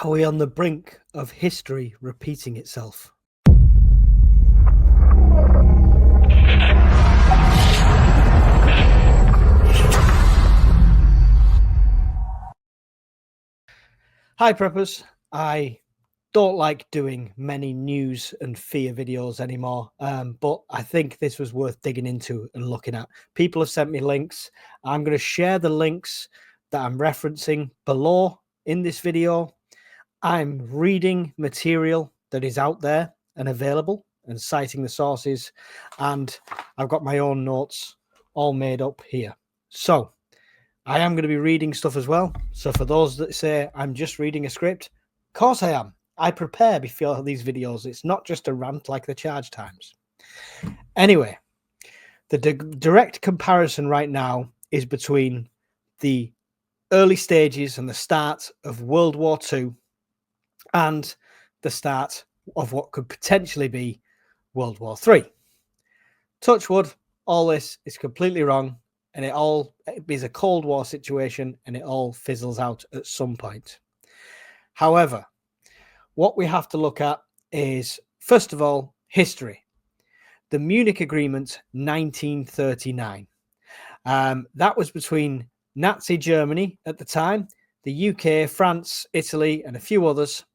Are we on the brink of history repeating itself? Hi preppers, I don't like doing many news and fear videos anymore, but I think this was worth digging into and looking at. People have sent me links. I'm going to share the links that I'm referencing below in this video. I'm reading material that is out there and available and citing the sources, and I've got my own notes all made up here. So I am going to be reading stuff as well. So for those that say I'm just reading a script, of course I am. I prepare before these videos. It's not just a rant like the charge times. Anyway, the direct comparison right now is between the early stages and the start of World War II and the start of what could potentially be World War III. Touch wood, all this is completely wrong, and it is a Cold War situation, and it all fizzles out at some point. However, what we have to look at is, first of all, history. The Munich Agreement, 1939. That was between Nazi Germany at the time, the UK, France, Italy, and a few others,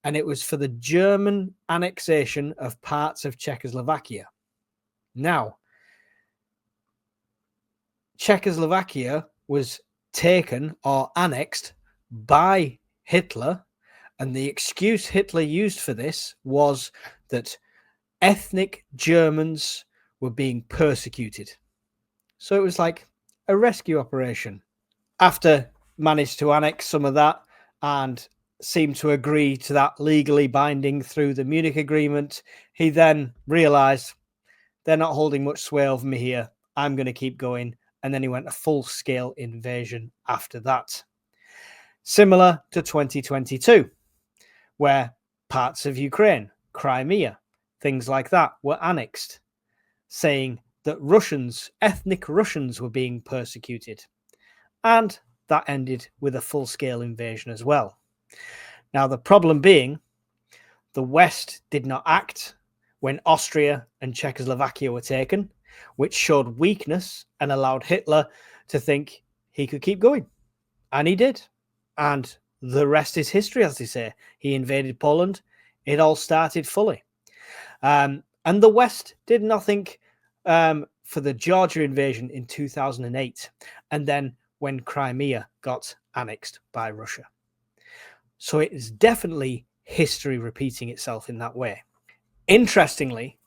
and it was for the German annexation of parts of Czechoslovakia. Now, Czechoslovakia was taken or annexed by Hitler, and the excuse Hitler used for this was that ethnic Germans were being persecuted. So it was like a rescue operation. After managed to annex some of that and seemed to agree to that legally binding through the Munich Agreement, he then realized they're not holding much sway over me here. I'm going to keep going. And then he went a full-scale invasion after that. Similar to 2022, where parts of Ukraine, Crimea, things like that were annexed, saying that Russians, ethnic Russians, were being persecuted. And that ended with a full-scale invasion as well. Now, the problem being, the West did not act when Austria and Czechoslovakia were taken, which showed weakness and allowed Hitler to think he could keep going. And he did. And the rest is history, as they say. He invaded Poland. It all started fully. And the West did nothing for the Georgia invasion in 2008. And then when Crimea got annexed by Russia. So it is definitely history repeating itself in that way. Interestingly,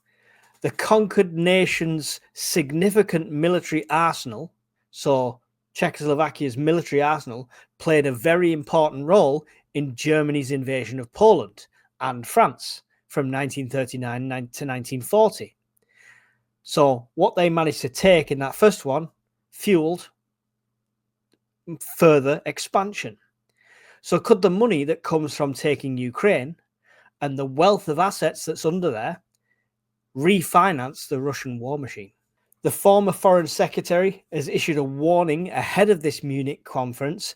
the conquered nation's significant military arsenal, so Czechoslovakia's military arsenal, played a very important role in Germany's invasion of Poland and France from 1939 to 1940. So what they managed to take in that first one fueled further expansion. So could the money that comes from taking Ukraine and the wealth of assets that's under there refinance the Russian war machine? The former foreign secretary has issued a warning ahead of this Munich conference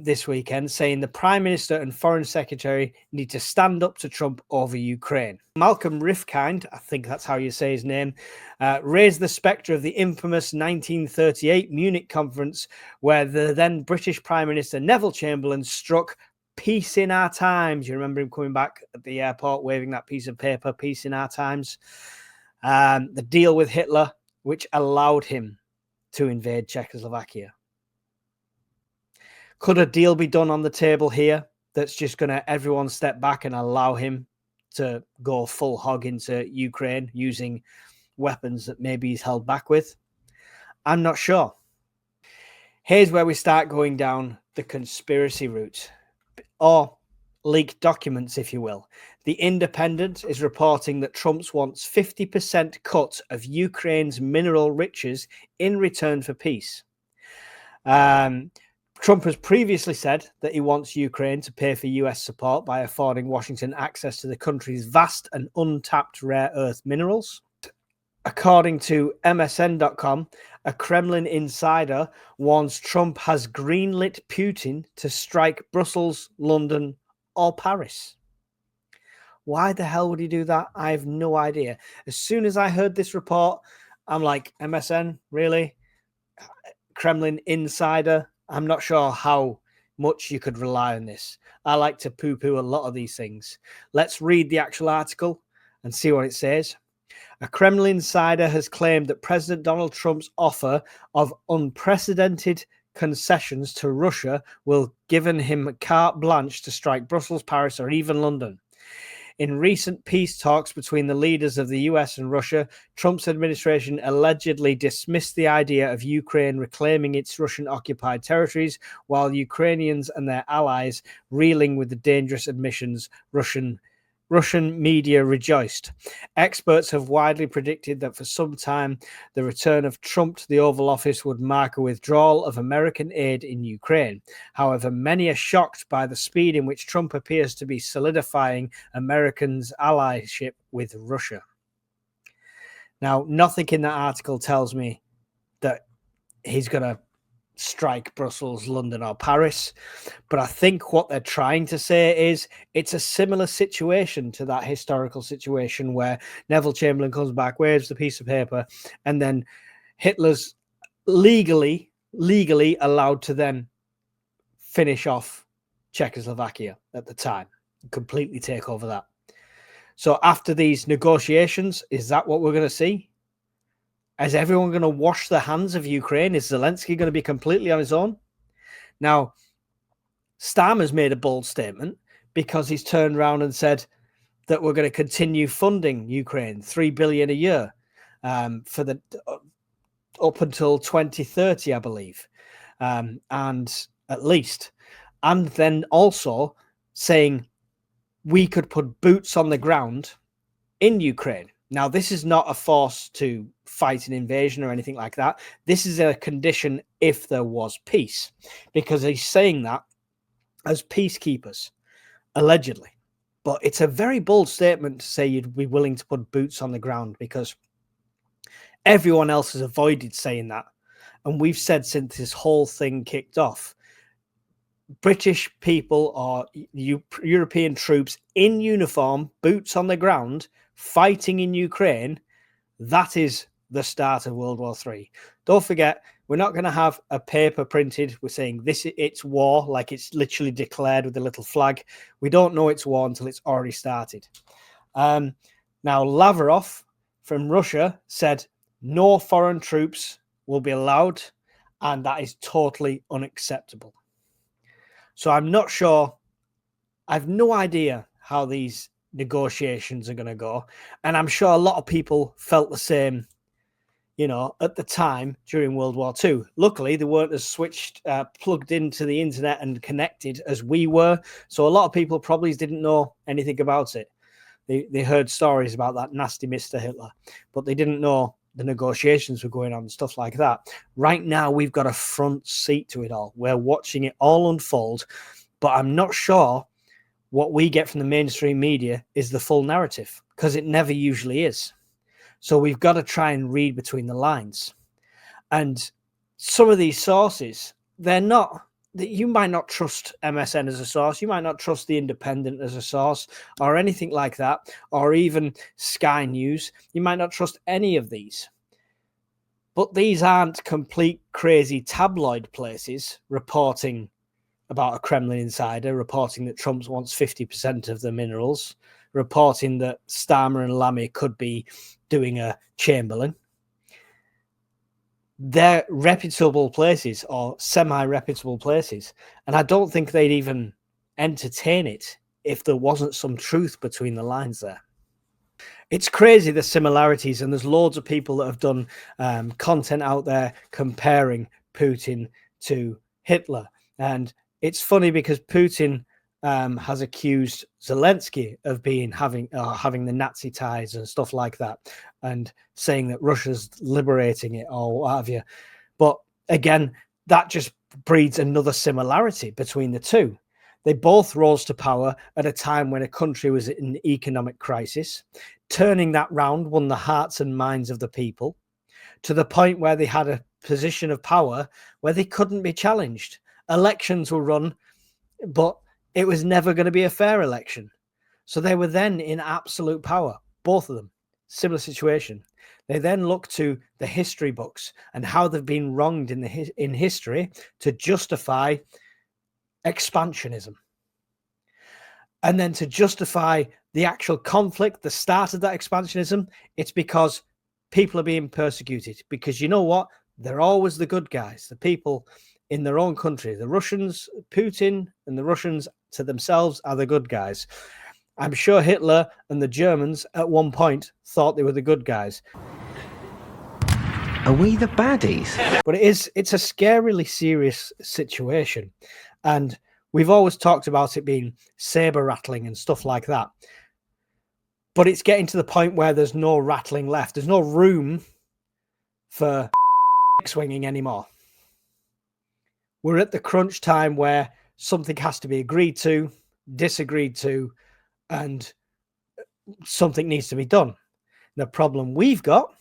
this weekend, saying the prime minister and foreign secretary need to stand up to Trump over Ukraine. Malcolm Rifkind, I think that's how you say his name, raised the spectre of the infamous 1938 Munich conference, where the then British Prime Minister Neville Chamberlain struck peace in our times. You remember him coming back at the airport, waving that piece of paper, peace in our times. The deal with Hitler, which allowed him to invade Czechoslovakia. Could a deal be done on the table here that's just going to everyone step back and allow him to go full hog into Ukraine using weapons that maybe he's held back with? I'm not sure. Here's where we start going down the conspiracy route, or leaked documents, if you will. The Independent is reporting that Trump wants 50% cut of Ukraine's mineral riches in return for peace. Trump has previously said that he wants Ukraine to pay for US support by affording Washington access to the country's vast and untapped rare earth minerals. According to MSN.com, a Kremlin insider warns Trump has greenlit Putin to strike Brussels, London, or Paris. Why the hell would he do that? I have no idea. As soon as I heard this report, I'm like, MSN, really? Kremlin insider? I'm not sure how much you could rely on this. I like to poo-poo a lot of these things. Let's read the actual article and see what it says. A Kremlin insider has claimed that President Donald Trump's offer of unprecedented concessions to Russia will give him carte blanche to strike Brussels, Paris, or even London. In recent peace talks between the leaders of the US and Russia, Trump's administration allegedly dismissed the idea of Ukraine reclaiming its Russian-occupied territories, while Ukrainians and their allies reeling with the dangerous admissions Russian media rejoiced. Experts have widely predicted that for some time, the return of Trump to the Oval Office would mark a withdrawal of American aid in Ukraine. However, many are shocked by the speed in which Trump appears to be solidifying Americans' allyship with Russia. Now, nothing in that article tells me that he's going to strike Brussels, London, or Paris. But I think what they're trying to say is it's a similar situation to that historical situation where Neville Chamberlain comes back, waves the piece of paper, and then Hitler's legally allowed to then finish off Czechoslovakia at the time, completely take over that. So after these negotiations, is that what we're going to see? Is everyone going to wash their hands of Ukraine? Is Zelensky going to be completely on his own? Now, Starmer's made a bold statement because he's turned around and said that we're going to continue funding Ukraine, $3 billion a year for the up until 2030, I believe, and at least. And then also saying we could put boots on the ground in Ukraine. Now, this is not a force to fight an invasion or anything like that. This is a condition if there was peace, because he's saying that as peacekeepers, allegedly. But it's a very bold statement to say you'd be willing to put boots on the ground, because everyone else has avoided saying that. And we've said since this whole thing kicked off, British people or European troops in uniform, boots on the ground, fighting in Ukraine, that is the start of World War III. Don't forget, we're not going to have a paper printed. We're saying it's war, like it's literally declared with a little flag. We don't know it's war until it's already started. Now, Lavrov from Russia said no foreign troops will be allowed, and that is totally unacceptable. So I'm not sure. I have no idea how these negotiations are going to go. And I'm sure a lot of people felt the same, at the time during World War II. Luckily, they weren't as plugged into the internet and connected as we were. So a lot of people probably didn't know anything about it. They heard stories about that nasty Mr. Hitler, but they didn't know the negotiations were going on and stuff like that. Right now, we've got a front seat to it all. We're watching it all unfold, but I'm not sure what we get from the mainstream media is the full narrative, because it never usually is. So we've got to try and read between the lines. And some of these sources, you might not trust MSN as a source. You might not trust The Independent as a source or anything like that, or even Sky News. You might not trust any of these. But these aren't complete crazy tabloid places reporting about a Kremlin insider, reporting that Trump wants 50% of the minerals, reporting that Starmer and Lammy could be doing a Chamberlain. They're reputable places or semi-reputable places. And I don't think they'd even entertain it if there wasn't some truth between the lines there. It's crazy, the similarities, and there's loads of people that have done content out there comparing Putin to Hitler. And it's funny because Putin has accused Zelensky of having the Nazi ties and stuff like that, and saying that Russia's liberating it or what have you. But again, that just breeds another similarity between the two. They both rose to power at a time when a country was in economic crisis. Turning that round won the hearts and minds of the people to the point where they had a position of power where they couldn't be challenged. Elections were run, but it was never going to be a fair election. So they were then in absolute power, both of them. Similar situation. They then look to the history books and how they've been wronged in history to justify expansionism. And then to justify the actual conflict, the start of that expansionism, it's because people are being persecuted. Because you know what? They're always the good guys, the people in their own country. The Russians, Putin and the Russians to themselves are the good guys. I'm sure Hitler and the Germans at one point thought they were the good guys. Are we the baddies? But it's a scarily serious situation. And we've always talked about it being saber rattling and stuff like that. But it's getting to the point where there's no rattling left. There's no room for swinging anymore. We're at the crunch time where something has to be agreed to, disagreed to, and something needs to be done. The problem we've got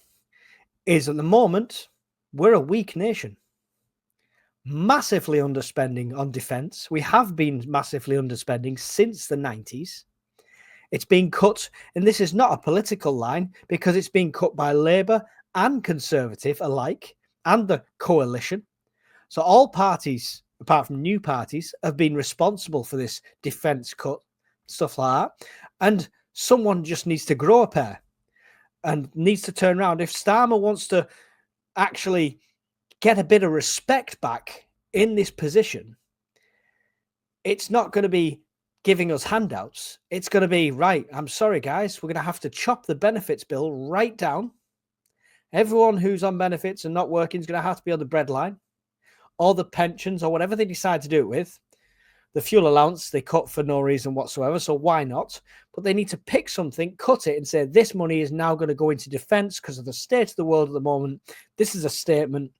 is at the moment, we're a weak nation. Massively underspending on defense. We have been massively underspending since the 90s. It's been cut, and this is not a political line because it's been cut by Labour and Conservative alike and the coalition. So all parties, apart from new parties, have been responsible for this defense cut, stuff like that. And someone just needs to grow a pair and needs to turn around. If Starmer wants to actually get a bit of respect back in this position, it's not going to be giving us handouts. It's going to be, right, I'm sorry, guys, we're going to have to chop the benefits bill right down. Everyone who's on benefits and not working is going to have to be on the breadline, or the pensions, or whatever they decide to do it with. The fuel allowance they cut for no reason whatsoever, so why not? But they need to pick something, cut it, and say this money is now going to go into defense because of the state of the world at the moment. This is a statement.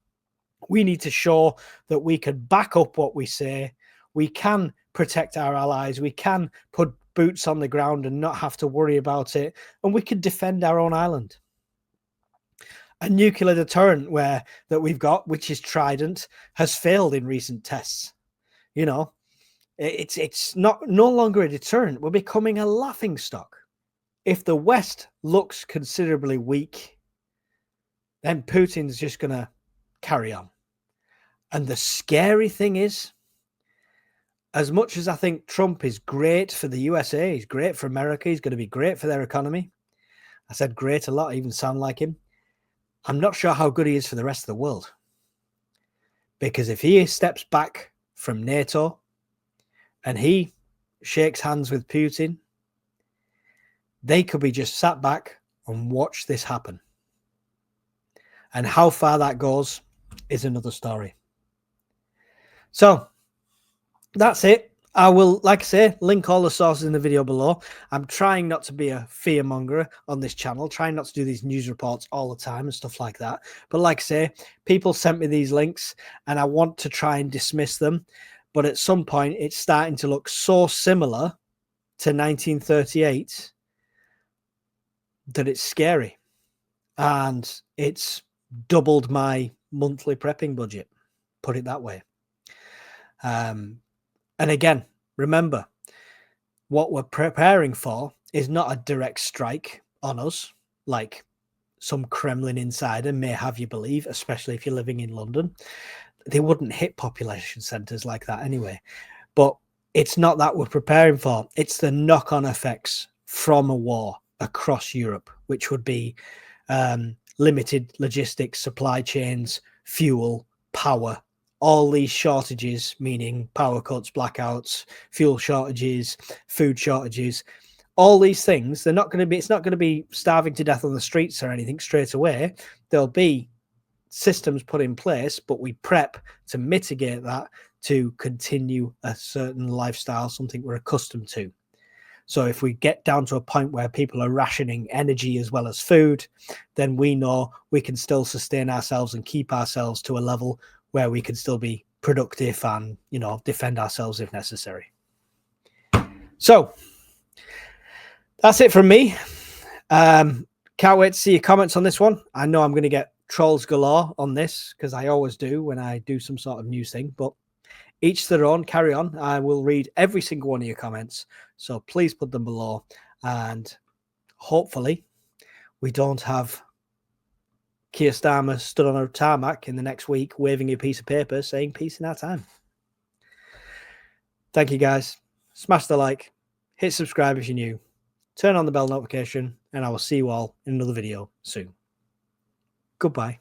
We need to show that we can back up what we say. We can protect our allies. We can put boots on the ground and not have to worry about it. And we can defend our own island. A nuclear deterrent that we've got, which is Trident, has failed in recent tests. You know, it's no longer a deterrent. We're becoming a laughingstock. If the West looks considerably weak, then Putin's just going to carry on. And the scary thing is, as much as I think Trump is great for the USA, he's great for America, he's going to be great for their economy. I said great a lot, I even sound like him. I'm not sure how good he is for the rest of the world. Because if he steps back from NATO and he shakes hands with Putin, they could be just sat back and watch this happen. And how far that goes is another story. So that's it. I will, like I say, link all the sources in the video below. I'm trying not to be a fearmonger on this channel, trying not to do these news reports all the time and stuff like that. But like I say, people sent me these links and I want to try and dismiss them. But at some point, it's starting to look so similar to 1938 that it's scary. And it's doubled my monthly prepping budget, put it that way. And again, remember, what we're preparing for is not a direct strike on us, like some Kremlin insider may have you believe, especially if you're living in London. They wouldn't hit population centres like that anyway. But it's not that we're preparing for. It's the knock-on effects from a war across Europe, which would be limited logistics, supply chains, fuel, power. All these shortages, meaning power cuts, blackouts, fuel shortages, food shortages, all these things, it's not going to be starving to death on the streets or anything straight away. There'll be systems put in place, but we prep to mitigate that, to continue a certain lifestyle, something we're accustomed to. So if we get down to a point where people are rationing energy as well as food, then we know we can still sustain ourselves and keep ourselves to a level where we can still be productive and, you know, defend ourselves if necessary. So that's it from me. Can't wait to see your comments on this one. I know I'm going to get trolls galore on this because I always do when I do some sort of news thing, but each their own. Carry on. I will read every single one of your comments. So please put them below. And hopefully we don't have Keir Starmer stood on a tarmac in the next week waving a piece of paper saying peace in our time. Thank you, guys. Smash the like. Hit subscribe if you're new. Turn on the bell notification. And I will see you all in another video soon. Goodbye.